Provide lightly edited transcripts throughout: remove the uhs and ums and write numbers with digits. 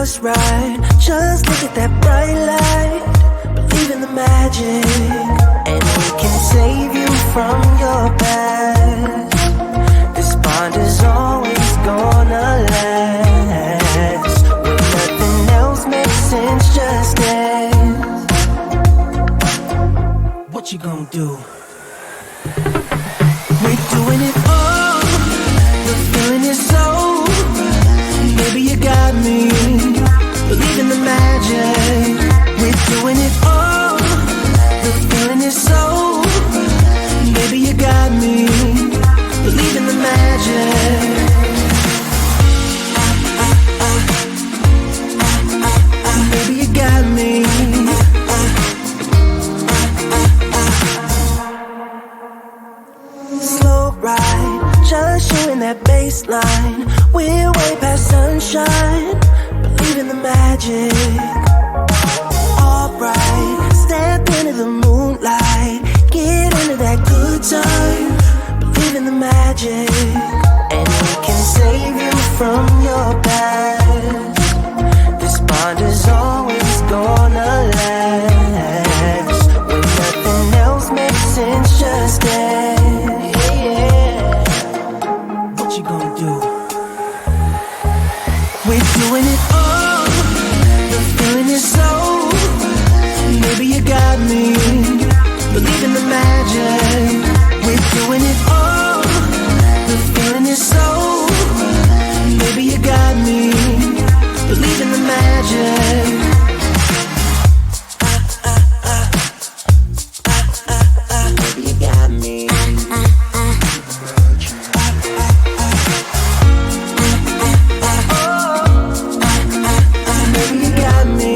just right. Just look at that bright light. Believe in the magic, and it can save you from your past. This bond is always gonna last. When nothing else makes sense, just dance. What you gonna do? We're doing it all. The feeling is so. Baby, you got me. Believe in the magic. We're doing it all. The feeling is so. Baby, you got me. Believe in the magic. Baby, you got me. Slow ride, just you in that baseline. We're way past sunshine. Believe in the magic. Alright, step into the moonlight. Get into that good time. Believe in the magic, and it can save you from your past. This bond is always gonna last. When nothing else makes sense, just dance. Yeah. What you gonna do? We're doing it all. The feeling is so. Baby, you got me. Believe in the magic. We're doing it all. The feeling is so. Baby, you got me. Believe in the magic. Baby, you got me. Baby, you got me.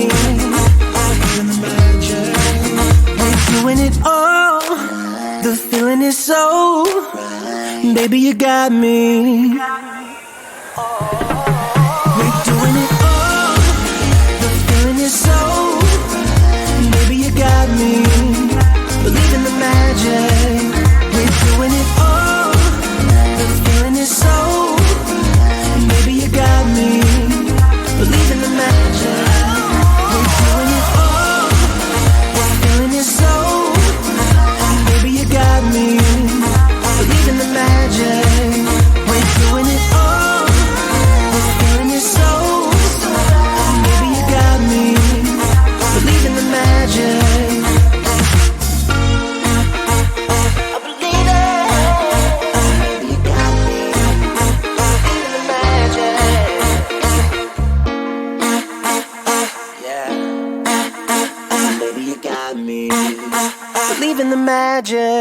We're doing it all. The feeling is so. Baby, you got me. We're doing it all. The feeling is so. Baby, you got me. Believe in the magic. We're doing it all. The feeling is so. Baby, you got me. Believe in the magic. We're doing it all. The feeling is so. Baby, you got me. Believe in the magic. We're doing it all. The feeling is so. Baby, you got me. Believe in the magic. I believe it. Baby, you got me. Believe in the magic. Yeah. Baby, you got me. Believe in the magic.